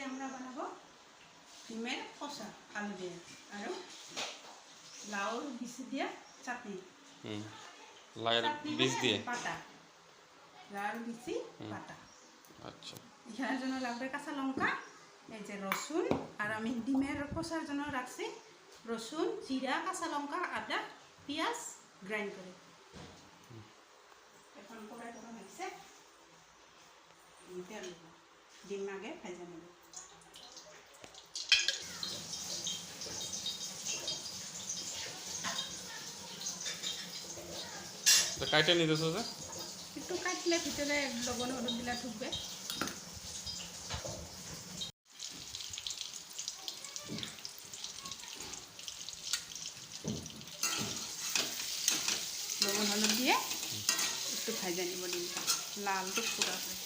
আমরা বানাবো ডিমের কষা আলু দিয়ে আর লাউর বিচি দিয়ে চাটনি। লাউর বীজ দিয়ে পাতা, লাউর বিচি পাতা। আচ্ছা, এখানের জন্য লাগবে কাঁচা লঙ্কা, এই যে রসুন, আর আমি ডিমের কষার জন্য রাখছি রসুন, জিরা, কাঁচা লঙ্কা, আদা, পেঁয়াজ গ্রাইন্ড করে। এখন কড়াই গরম হয়েছে, তেল দেব, ডিম আগে ভেজে নেব। কাইটে নিতেছো যে একটু কাটলে ভিতরে লবণ হলুদ দিলে ঢুকবে। লবণ হলুদ দিয়ে একটু ভেজে নিব ডিমটা লাল টুকটুকা করে।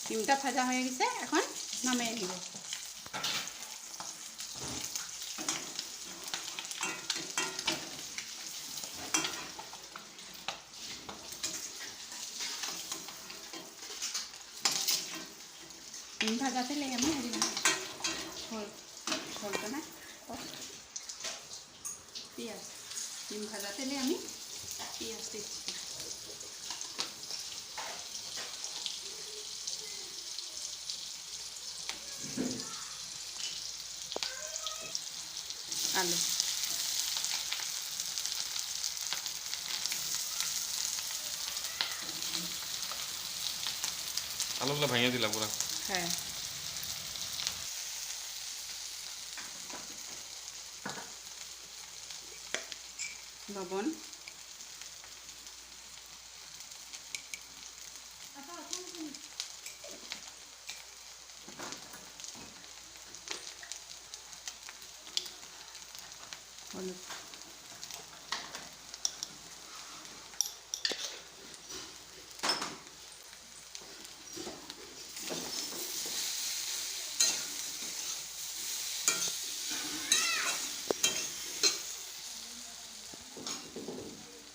ডিমটা ভাজা হয়ে গেছে, এখন নামিয়ে নিব। ডিম ভাজা তেলে আমি বলতো না পেঁয়াজ, ডিম ভাজা তেলে আমি পেঁয়াজ দিচ্ছি। আলু, আলুগুলো ভাঙিয়ে দিলাম পুরা। হ্যাঁ, লবণ, হলুদ,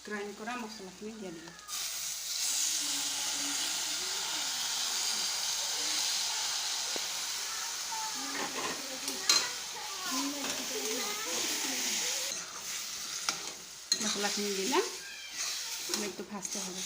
গ্রাইন্ড করা মশলাখিনি দিয়ে দিলাম। মশলাখিনি দিলাম, একটু ভাজতে হবে।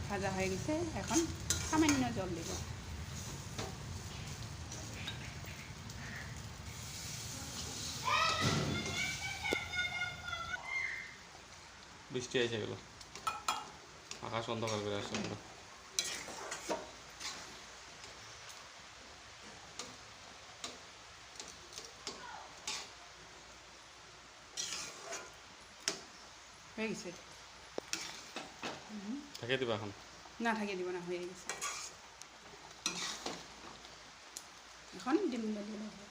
ভাজা হয়ে গেছে, এখন সামান্য জল দেব। বৃষ্টি এসে গেল, আকাশ অন্ধকার করে আসছে পুরো। হয়ে গেছে, ঢেকে দিবা এখন? না ঢাকিয়ে দিব না, হয়ে গেছে। এখন ডিম দিয়ে দিলে হবে।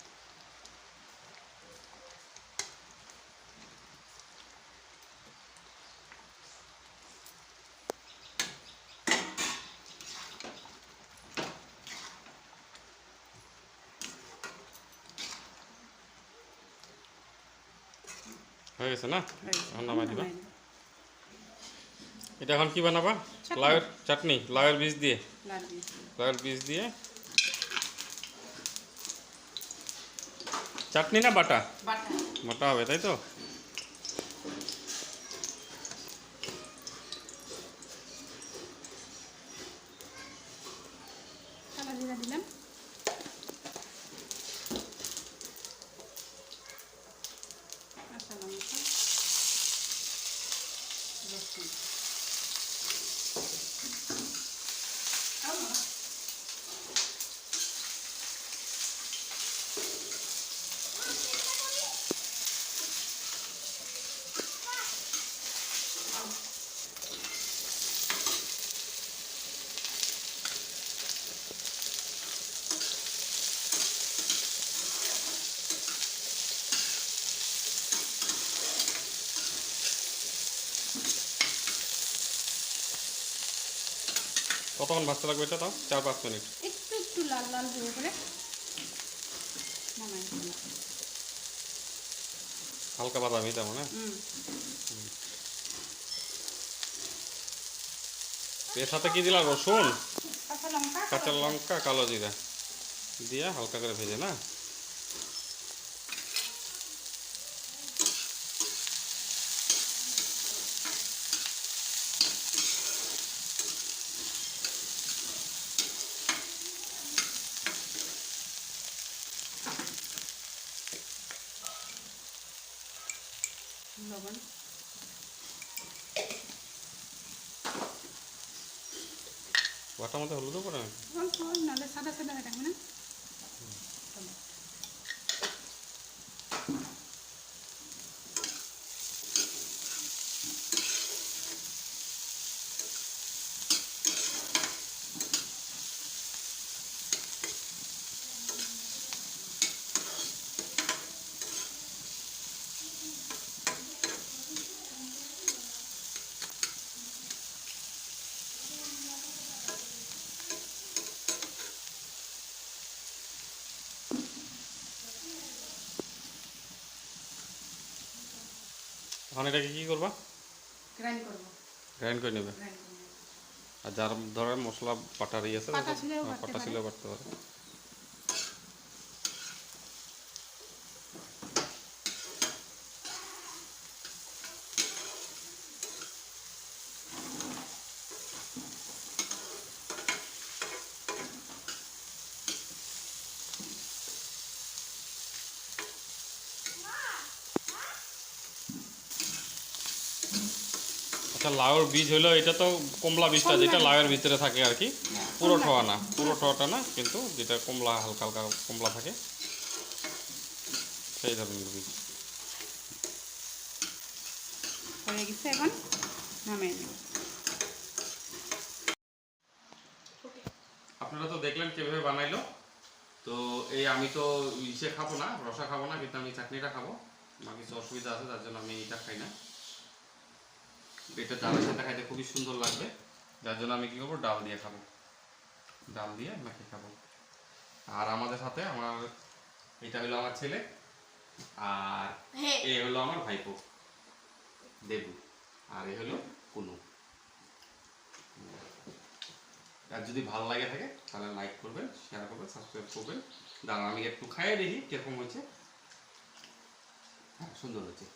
হয়ে গেছে না? হয়ে গেছে, এখন নামাই দিবা। নামাই দেব। এটা এখন কি বানাবা? লাউয়ের চাটনি, লাউয়ের বীজ দিয়ে। লাল বীজ, লাউয়ের বীজ দিয়ে চাটনি না বাটা? বাটা, বাটা হবে, তাই তো? কালো জিরা দিলাম, কাঁচা লঙ্কা, রসুন, কতক্ষণ ভাজতে লাগবে এটা তাও? 4-5 মিনিট। একটু একটু লাল লাল হয়ে গেলে নামাই দিলাম। হালকা বাদামি তেমন, হ্যাঁ। এর সাথে কি দিলা? রসুন, কাঁচা লঙ্কা, কাঁচা লঙ্কা, কালো জিরা দিয়ে হালকা করে ভেজে না? লবণ, বাটার মধ্যে হলুদও পড়ে নাকি? অল্প, নাহলে সাদা সাদা হয়ে থাকবে না। এখন এটাকে কি করবা? গ্রাইন্ড করবো, গ্রাইন্ড করে নেবে। গ্রাইন্ড করবো। আর যার ধরেন মশলা বাটার ইয়ে আছে, পাটা ছিঁড়েও বাটতে পাটা পারে। ছিলেও বাটতে পারে। আচ্ছা, লাউয়ের বীজ হলো এটা তো কমলা বীজটা, যেটা লাউয়ের ভিতরে থাকে আর কি। পুরো ঠোয়া না, পুরো ঠোয়াটা না, কিন্তু যেটা কমলা, হালকা হালকা কমলা থাকে সেই ধরনের বীজ। হয়ে গেছে, এখন নামিয়ে নেব। আপনারা তো দেখলেন কিভাবে বানাইলো। তো এই আমি তো ইসে খাবো না, রসা খাবো না, কিন্তু আমি চাটনিটা খাবো। আমার কিছু অসুবিধা আছে, তার জন্য আমি এটা খাই না। এটা ডালের সাথে খাইতে খুবই সুন্দর লাগবে, যার জন্য আমি কি করবো, ডাল দিয়ে খাবো। ডাল দিয়ে মাখিয়ে খাবো। আর আমাদের সাথে আমার এটা হলো আমার ছেলে, আর এ হলো আমার ভাইপো দেবু, আর এ হলো কুনু। আর যদি ভালো লাগে থাকে তাহলে লাইক করবেন, শেয়ার করবেন, সাবস্ক্রাইব করবেন। দাঁড়ান আমি একটু খাইয়ে দেখি কিরকম হয়েছে। হ্যাঁ, সুন্দর হয়েছে।